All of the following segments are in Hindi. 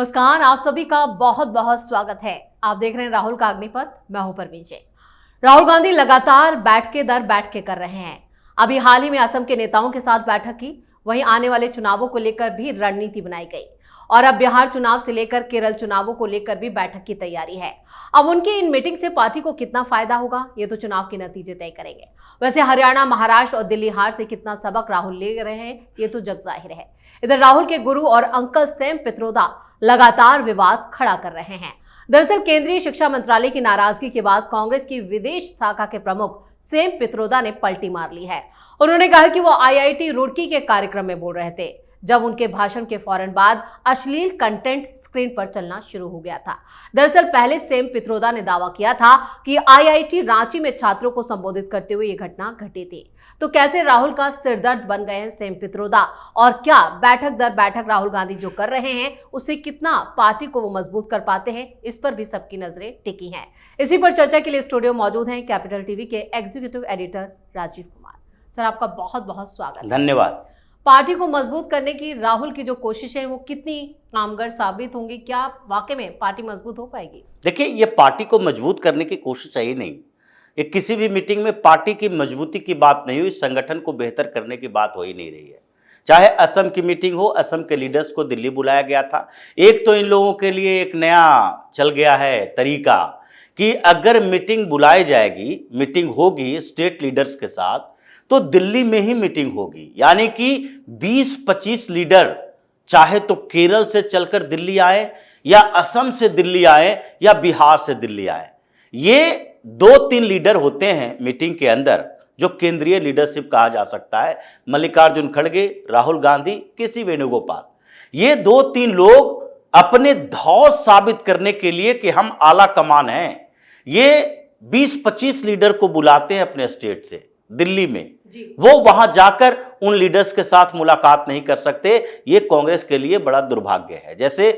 नमस्कार, आप सभी का बहुत बहुत स्वागत है। आप देख रहे हैं राहुल का अग्निपथ। मैं हूं परवीन। राहुल गांधी लगातार बैठके दर बैठके कर रहे हैं। अभी हाल ही में असम के नेताओं के साथ बैठक की, वहीं आने वाले चुनावों को लेकर भी रणनीति बनाई गई और अब बिहार चुनाव से लेकर केरल चुनावों को लेकर भी बैठक की तैयारी है। अब उनकी इन मीटिंग से पार्टी को कितना फायदा होगा, ये तो चुनाव के नतीजे तय करेंगे। वैसे हरियाणा, महाराष्ट्र और दिल्ली हार से कितना सबक राहुल ले रहे हैं, ये तो जग जाहिर है। इधर राहुल के गुरु और अंकल सैम पित्रोदा लगातार विवाद खड़ा कर रहे हैं। दरअसल केंद्रीय शिक्षा मंत्रालय की नाराजगी के बाद कांग्रेस की विदेश शाखा के प्रमुख सैम पित्रोदा ने पलटी मार ली है। उन्होंने कहा कि वो आईआईटी रुड़की के कार्यक्रम में बोल रहे थे जब उनके भाषण के फौरन बाद अश्लील कंटेंट स्क्रीन पर चलना शुरू हो गया था। दरअसल पहले सैम पित्रोदा ने दावा किया था कि आईआईटी रांची में छात्रों को संबोधित करते हुए यह घटना घटी थी। तो कैसे राहुल का सिरदर्द बन गए हैं सैम पित्रोदा, और क्या बैठक दर बैठक राहुल गांधी जो कर रहे हैं उससे कितना पार्टी को वो मजबूत कर पाते हैं, इस पर भी सबकी नजरें टिकी हैं। इसी पर चर्चा के लिए स्टूडियो मौजूद हैं कैपिटल टीवी के executive editor Rajeev Kumar. Sir, आपका बहुत बहुत स्वागत। धन्यवाद। पार्टी को मजबूत करने की राहुल की जो कोशिश है वो कितनी कामगर साबित होंगी? क्या वाकई में पार्टी मजबूत हो पाएगी? देखिए, ये पार्टी को मजबूत करने की कोशिश है ही नहीं। ये किसी भी मीटिंग में पार्टी की मजबूती की बात नहीं हुई, संगठन को बेहतर करने की बात हो ही नहीं रही है। चाहे असम की मीटिंग हो, असम के लीडर्स को दिल्ली बुलाया गया था। एक तो इन लोगों के लिए एक नया चल गया है तरीका कि अगर मीटिंग बुलाई जाएगी, मीटिंग होगी स्टेट लीडर्स के साथ, तो दिल्ली में ही मीटिंग होगी। यानी कि 20-25 लीडर चाहे तो केरल से चलकर दिल्ली आए, या असम से दिल्ली आए, या बिहार से दिल्ली आए। ये 2-3 लीडर होते हैं मीटिंग के अंदर जो केंद्रीय लीडरशिप कहा जा सकता है। मल्लिकार्जुन खड़गे, राहुल गांधी, केसी वेणुगोपाल, ये 2-3 लोग अपने धौर साबित करने के लिए कि हम आला कमान हैं, ये 20-25 लीडर को बुलाते हैं अपने स्टेट से दिल्ली में। वो वहां जाकर उन लीडर्स के साथ मुलाकात नहीं कर सकते। ये कांग्रेस के लिए बड़ा दुर्भाग्य है। जैसे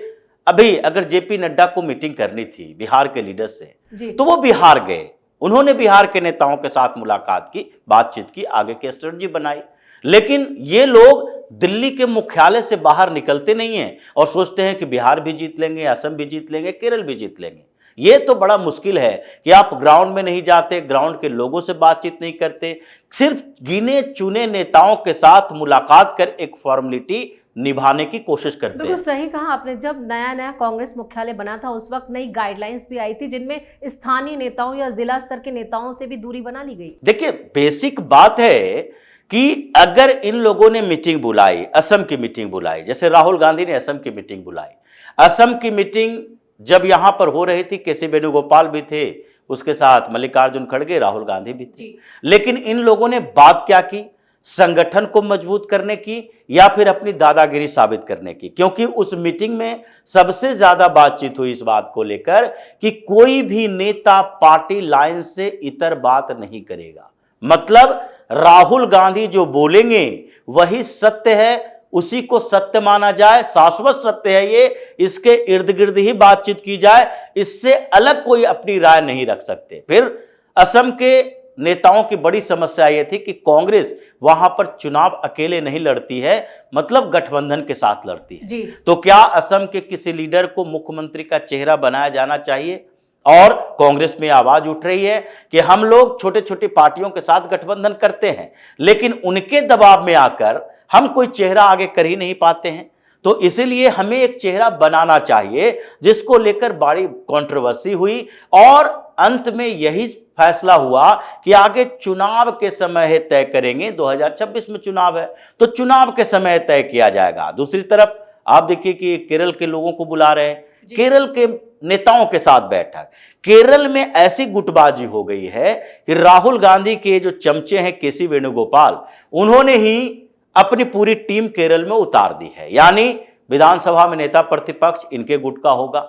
अभी अगर जेपी नड्डा को मीटिंग करनी थी बिहार के लीडर्स से, तो वो बिहार गए, उन्होंने बिहार के नेताओं के साथ मुलाकात की, बातचीत की, आगे की स्ट्रेटजी बनाई। लेकिन ये लोग दिल्ली के मुख्यालय से बाहर निकलते नहीं हैं और सोचते हैं कि बिहार भी जीत लेंगे, असम भी जीत लेंगे, केरल भी जीत लेंगे। ये तो बड़ा मुश्किल है कि आप ग्राउंड में नहीं जाते, ग्राउंड के लोगों से बातचीत नहीं करते, सिर्फ गिने चुने नेताओं के साथ मुलाकात कर एक फॉर्मेलिटी निभाने की कोशिश करते हैं। बिल्कुल सही कहा आपने। जब नया नया कांग्रेस मुख्यालय बना था उस वक्त नई गाइडलाइंस भी आई थी जिनमें स्थानीय नेताओं या जिला स्तर के नेताओं से भी दूरी बना ली गई। देखिए, बेसिक बात है कि अगर इन लोगों ने मीटिंग बुलाई, असम की मीटिंग बुलाई, जैसे राहुल गांधी ने असम की मीटिंग बुलाई, असम की मीटिंग जब यहां पर हो रही थी, केसी वेणुगोपाल भी थे, उसके साथ मल्लिकार्जुन खड़गे, राहुल गांधी भी थे। लेकिन इन लोगों ने बात क्या की? संगठन को मजबूत करने की या फिर अपनी दादागिरी साबित करने की? क्योंकि उस मीटिंग में सबसे ज्यादा बातचीत हुई इस बात को लेकर कि कोई भी नेता पार्टी लाइन से इतर बात नहीं करेगा। मतलब राहुल गांधी जो बोलेंगे वही सत्य है, उसी को सत्य माना जाए, शाश्वत सत्य है ये, इसके इर्द गिर्द ही बातचीत की जाए, इससे अलग कोई अपनी राय नहीं रख सकते। फिर असम के नेताओं की बड़ी समस्या यह थी कि कांग्रेस वहां पर चुनाव अकेले नहीं लड़ती है, मतलब गठबंधन के साथ लड़ती है। तो क्या असम के किसी लीडर को मुख्यमंत्री का चेहरा बनाया जाना चाहिए? और कांग्रेस में आवाज उठ रही है कि हम लोग छोटे छोटे पार्टियों के साथ गठबंधन करते हैं, लेकिन उनके दबाव में आकर हम कोई चेहरा आगे कर ही नहीं पाते हैं। तो इसीलिए हमें एक चेहरा बनाना चाहिए, जिसको लेकर बड़ी कंट्रोवर्सी हुई और अंत में यही फैसला हुआ कि आगे चुनाव के समय तय करेंगे। 2026 में चुनाव है, तो चुनाव के समय तय किया जाएगा। दूसरी तरफ आप देखिए कि केरल के लोगों को बुला रहे हैं, केरल के नेताओं के साथ बैठक। केरल में ऐसी गुटबाजी हो गई है कि राहुल गांधी के जो चमचे हैं केसी वेणुगोपाल, उन्होंने ही अपनी पूरी टीम केरल में उतार दी है। यानी विधानसभा में नेता प्रतिपक्ष इनके गुट का होगा,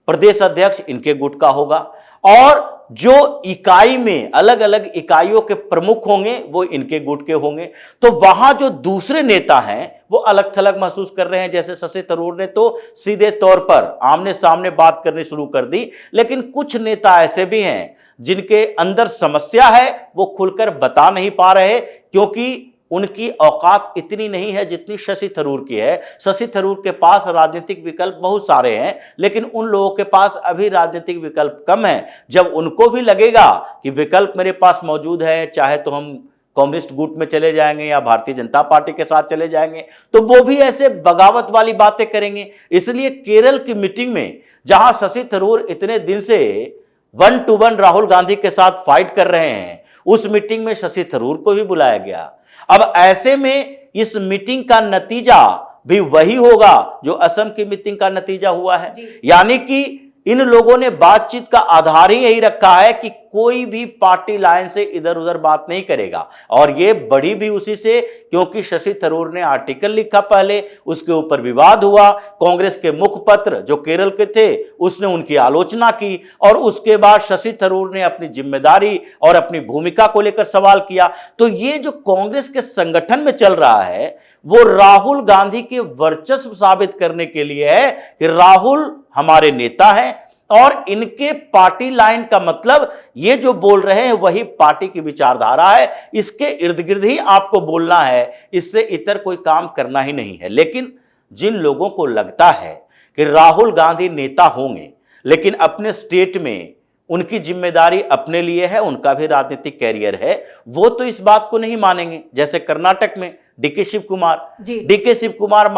प्रदेश अध्यक्ष इनके गुट का होगा, और जो इकाई में अलग अलग इकाइयों के प्रमुख होंगे वो इनके गुट के होंगे। तो वहां जो दूसरे नेता हैं वो अलग थलग महसूस कर रहे हैं। जैसे शशि थरूर ने तो सीधे तौर पर आमने सामने बात करनी शुरू कर दी, लेकिन कुछ नेता ऐसे भी हैं जिनके अंदर समस्या है, वो खुलकर बता नहीं पा रहे, क्योंकि उनकी औकात इतनी नहीं है जितनी शशि थरूर की है। शशि थरूर के पास राजनीतिक विकल्प बहुत सारे हैं, लेकिन उन लोगों के पास अभी राजनीतिक विकल्प कम है। जब उनको भी लगेगा कि विकल्प मेरे पास मौजूद है, चाहे तो हम कम्युनिस्ट गुट में चले जाएंगे या भारतीय जनता पार्टी के साथ चले जाएंगे, तो वो भी ऐसे बगावत वाली बातें करेंगे। इसलिए केरल की मीटिंग में जहां शशि थरूर इतने दिन से 1 to 1 राहुल गांधी के साथ फाइट कर रहे हैं, उस मीटिंग में शशि थरूर को भी बुलाया गया। अब ऐसे में इस मीटिंग का नतीजा भी वही होगा जो असम की मीटिंग का नतीजा हुआ है। यानी कि इन लोगों ने बातचीत का आधार ही यही रखा है कि कोई भी पार्टी लाइन से इधर उधर बात नहीं करेगा। और ये बढ़ी भी उसी से, क्योंकि शशि थरूर ने आर्टिकल लिखा पहले, उसके ऊपर विवाद हुआ। कांग्रेस के मुखपत्र जो केरल के थे उसने उनकी आलोचना की, और उसके बाद शशि थरूर ने अपनी जिम्मेदारी और अपनी भूमिका को लेकर सवाल किया। तो ये जो कांग्रेस के संगठन में चल रहा है वो राहुल गांधी के वर्चस्व साबित करने के लिए है कि राहुल हमारे नेता हैं और इनके पार्टी लाइन का मतलब ये जो बोल रहे हैं वही पार्टी की विचारधारा है, इसके इर्द गिर्द ही आपको बोलना है, इससे इतर कोई काम करना ही नहीं है। लेकिन जिन लोगों को लगता है कि राहुल गांधी नेता होंगे लेकिन अपने स्टेट में उनकी जिम्मेदारी अपने लिए है, उनका भी राजनीतिक कैरियर है, वो तो इस बात को नहीं मानेंगे। जैसे कर्नाटक में डीके शिव कुमार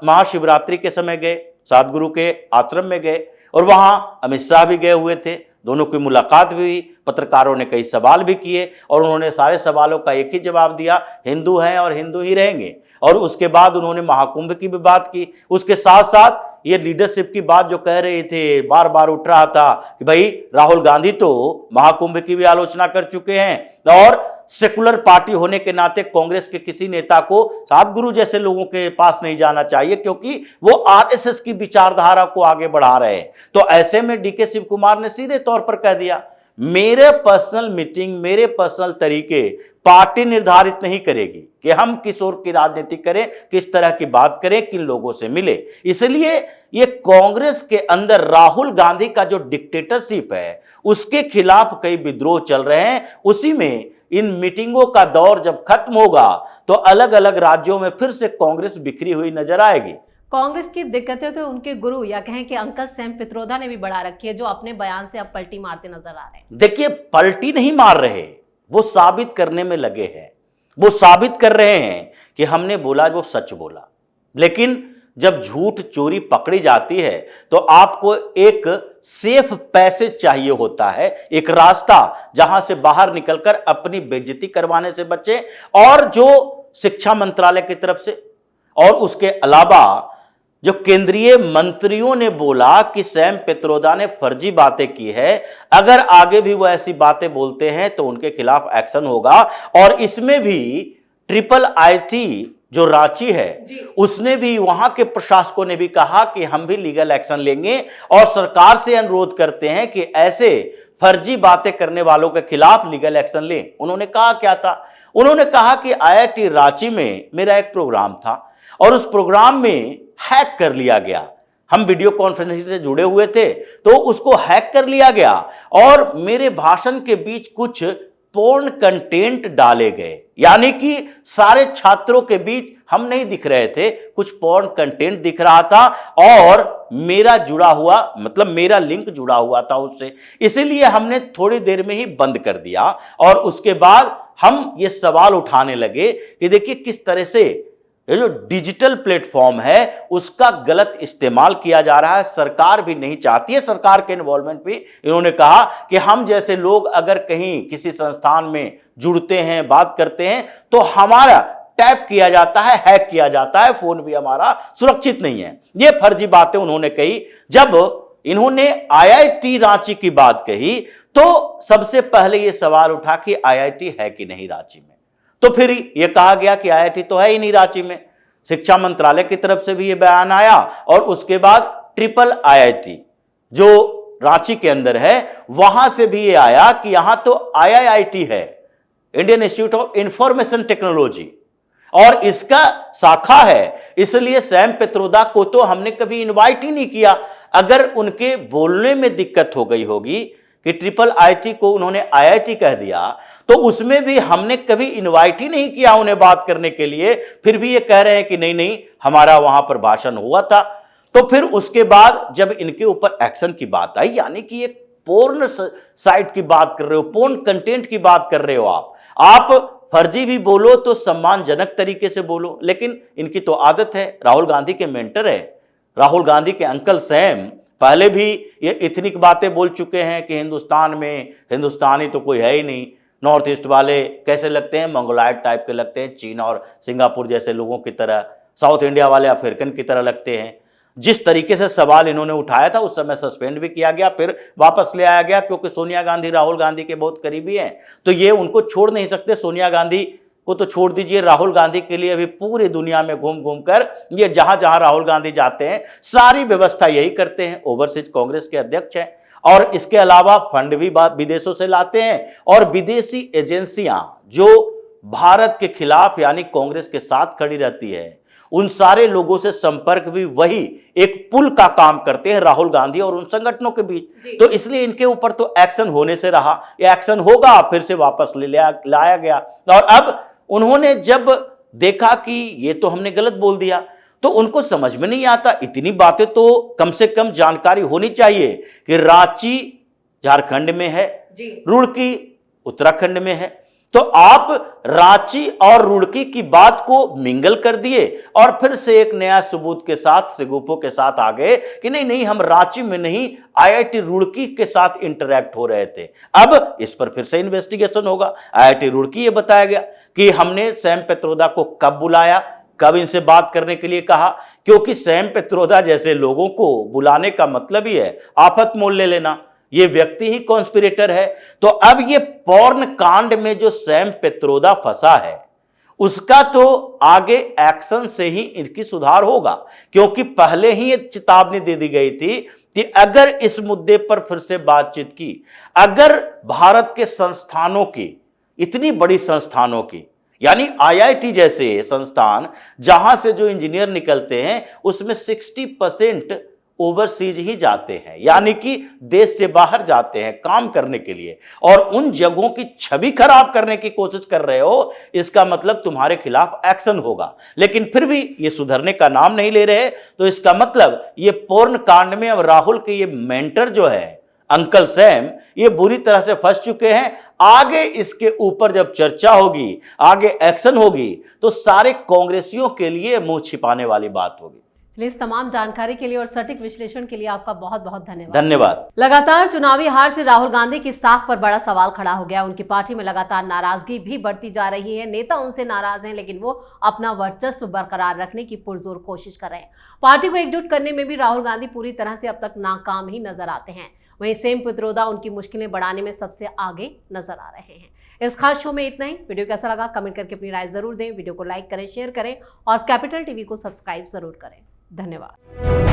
महाशिवरात्रि के समय गए, सदगुरु के आश्रम में गए और वहां अमित शाह भी गए हुए थे, दोनों की मुलाकात भी हुई। पत्रकारों ने कई सवाल भी किए और उन्होंने सारे सवालों का एक ही जवाब दिया, हिंदू हैं और हिंदू ही रहेंगे। और उसके बाद उन्होंने महाकुंभ की भी बात की। उसके साथ साथ ये लीडरशिप की बात जो कह रहे थे, बार बार उठ रहा था कि भाई राहुल गांधी तो महाकुंभ की भी आलोचना कर चुके हैं और सेकुलर पार्टी होने के नाते कांग्रेस के किसी नेता को सदगुरु जैसे लोगों के पास नहीं जाना चाहिए, क्योंकि वो आरएसएस की विचारधारा को आगे बढ़ा रहे हैं। तो ऐसे में डीके शिव कुमार ने सीधे तौर पर कह दिया, मेरे पर्सनल मीटिंग, मेरे पर्सनल तरीके पार्टी निर्धारित नहीं करेगी कि हम किस ओर की राजनीति करें, किस तरह की बात करें, किन लोगों से मिले। इसलिए ये कांग्रेस के अंदर राहुल गांधी का जो डिक्टेटरशिप है उसके खिलाफ कई विद्रोह चल रहे हैं। उसी में इन मीटिंगों का दौर जब खत्म होगा तो अलग अलग राज्यों में फिर से कांग्रेस बिखरी हुई नजर आएगी। कांग्रेस की दिक्कतें तो उनके गुरु या कहें कि अंकल सैम पित्रोदा ने भी बढ़ा रखी है, जो अपने बयान से अब पलटी मारते नजर आ रहे हैं। देखिए, पलटी नहीं मार रहे, वो साबित करने में लगे हैं। वो साबित कर रहे हैं कि हमने बोला वो सच बोला। लेकिन जब झूठ चोरी पकड़ी जाती है तो आपको एक सेफ पैसेज चाहिए होता है, एक रास्ता जहां से बाहर निकलकर अपनी बेइज्जती करवाने से बचे। और जो शिक्षा मंत्रालय की तरफ से और उसके अलावा जो केंद्रीय मंत्रियों ने बोला कि सैम पित्रोदा ने फर्जी बातें की है, अगर आगे भी वो ऐसी बातें बोलते हैं तो उनके खिलाफ एक्शन होगा। और इसमें भी IIIT जो रांची है उसने भी, वहां के प्रशासकों ने भी कहा कि हम भी लीगल एक्शन लेंगे और सरकार से अनुरोध करते हैं कि ऐसे फर्जी बातें करने वालों के खिलाफ लीगल एक्शन लें। उन्होंने कहा क्या था? उन्होंने कहा कि IIT रांची में मेरा एक प्रोग्राम था और उस प्रोग्राम में हैक कर लिया गया। हम वीडियो कॉन्फ्रेंसिंग से जुड़े हुए थे तो उसको हैक कर लिया गया और मेरे भाषण के बीच कुछ पोर्न कंटेंट डाले गए। यानी कि सारे छात्रों के बीच हम नहीं दिख रहे थे, कुछ पोर्न कंटेंट दिख रहा था और मेरा जुड़ा हुआ, मतलब मेरा लिंक जुड़ा हुआ था उससे। इसीलिए हमने थोड़ी देर में ही बंद कर दिया और उसके बाद हम ये सवाल उठाने लगे कि देखिए किस तरह से ये जो डिजिटल प्लेटफॉर्म है उसका गलत इस्तेमाल किया जा रहा है। सरकार भी नहीं चाहती है, सरकार के इन्वॉल्वमेंट भी। इन्होंने कहा कि हम जैसे लोग अगर कहीं किसी संस्थान में जुड़ते हैं, बात करते हैं, तो हमारा टैप किया जाता है, हैक किया जाता है, फोन भी हमारा सुरक्षित नहीं है। ये फर्जी बातें उन्होंने कही। जब इन्होंने IIT रांची की बात कही तो सबसे पहले यह सवाल उठा कि IIT है कि नहीं रांची में। तो फिर यह कहा गया कि IIT तो है ही नहीं रांची में। शिक्षा मंत्रालय की तरफ से भी यह बयान आया और उसके बाद IIIT जो रांची के अंदर है वहां से भी यह आया कि यहां तो IIIT है, Indian institute of information technology, और इसका शाखा है। इसलिए सैम पित्रोदा को तो हमने कभी इनवाइट ही नहीं किया। अगर उनके बोलने में दिक्कत हो गई होगी कि ट्रिपल आईटी को उन्होंने आईआईटी कह दिया, तो उसमें भी हमने कभी इनवाइट ही नहीं किया उन्हें बात करने के लिए, फिर भी ये कह रहे हैं कि नहीं नहीं हमारा वहां पर भाषण हुआ था। तो फिर उसके बाद जब इनके ऊपर एक्शन की बात आई, यानी कि एक पोर्न साइट की बात कर रहे हो, पोर्न कंटेंट की बात कर रहे हो आप फर्जी भी बोलो तो सम्मानजनक तरीके से बोलो। लेकिन इनकी तो आदत है, राहुल गांधी के मेंटर है, राहुल गांधी के अंकल सैम पहले भी ये इतनी बातें बोल चुके हैं कि हिंदुस्तान में हिंदुस्तानी तो कोई है ही नहीं, नॉर्थ ईस्ट वाले कैसे लगते हैं, मंगोलायड टाइप के लगते हैं, चीन और सिंगापुर जैसे लोगों की तरह, साउथ इंडिया वाले अफ्रीकन की तरह लगते हैं। जिस तरीके से सवाल इन्होंने उठाया था उस समय सस्पेंड भी किया गया, फिर वापस ले आया गया, क्योंकि सोनिया गांधी राहुल गांधी के बहुत करीबी हैं, तो ये उनको छोड़ नहीं सकते। सोनिया गांधी को तो छोड़ दीजिए, राहुल गांधी के लिए अभी पूरी दुनिया में घूम घूम कर ये जहां जहां राहुल गांधी जाते हैं सारी व्यवस्था यही करते हैं। ओवरसीज कांग्रेस के अध्यक्ष हैं और इसके अलावा फंड भी विदेशों से लाते हैं, और विदेशी एजेंसियां जो भारत के खिलाफ यानी कांग्रेस के साथ खड़ी रहती है, उन सारे लोगों से संपर्क भी वही एक पुल का काम करते हैं राहुल गांधी और उन संगठनों के बीच। तो इसलिए इनके ऊपर तो एक्शन होने से रहा, ये एक्शन होगा, फिर से वापस लाया गया। और अब उन्होंने जब देखा कि ये तो हमने गलत बोल दिया, तो उनको समझ में नहीं आता। इतनी बातें तो कम से कम जानकारी होनी चाहिए कि रांची झारखंड में है, रुड़की उत्तराखंड में है, तो आप रांची और रुड़की की बात को मिंगल कर दिए और फिर से एक नया सबूत के साथ सिगुफो के साथ आ गए कि नहीं नहीं हम रांची में नहीं आईआईटी रुड़की के साथ इंटरैक्ट हो रहे थे। अब इस पर फिर से इन्वेस्टिगेशन होगा। आईआईटी रुड़की ये बताया गया कि हमने सैम पित्रोदा को कब बुलाया, कब इनसे बात करने के लिए कहा, क्योंकि सैम पित्रोदा जैसे लोगों को बुलाने का मतलब ही है आफत मोल ले लेना, ये व्यक्ति ही कॉन्स्पिरेटर है। तो अब ये पॉर्न कांड में जो सैम पित्रोदा फंसा है उसका तो आगे एक्शन से ही इनकी सुधार होगा, क्योंकि पहले ही ये चेतावनी दे दी गई थी कि अगर इस मुद्दे पर फिर से बातचीत की, अगर भारत के संस्थानों की, इतनी बड़ी संस्थानों की, यानी आईआईटी जैसे संस्थान जहां से जो इंजीनियर निकलते हैं उसमें 60% ओवरसीज ही जाते हैं, यानी कि देश से बाहर जाते हैं काम करने के लिए, और उन जगहों की छवि खराब करने की कोशिश कर रहे हो, इसका मतलब तुम्हारे खिलाफ एक्शन होगा। लेकिन फिर भी ये सुधरने का नाम नहीं ले रहे, तो इसका मतलब ये पोर्न कांड में अब राहुल के ये मेंटर जो है अंकल सैम, ये बुरी तरह से फंस चुके हैं। आगे इसके ऊपर जब चर्चा होगी, आगे एक्शन होगी, तो सारे कांग्रेसियों के लिए मुंह छिपाने वाली बात होगी। इस तमाम जानकारी के लिए और सटीक विश्लेषण के लिए आपका बहुत बहुत धन्यवाद। धन्यवाद। लगातार चुनावी हार से राहुल गांधी की साख पर बड़ा सवाल खड़ा हो गया। उनकी पार्टी में लगातार नाराजगी भी बढ़ती जा रही है। नेता उनसे नाराज हैं, लेकिन वो अपना वर्चस्व बरकरार रखने की पुरजोर कोशिश कर रहे हैं। पार्टी को एकजुट करने में भी राहुल गांधी पूरी तरह से अब तक नाकाम ही नजर आते हैं। वहीं सैम पित्रोदा उनकी मुश्किलें बढ़ाने में सबसे आगे नजर आ रहे हैं। इस खास शो में इतना ही। वीडियो कैसा लगा कमेंट करके अपनी राय जरूर दें। वीडियो को लाइक करें, शेयर करें और कैपिटल टीवी को सब्सक्राइब जरूर करें। धन्यवाद।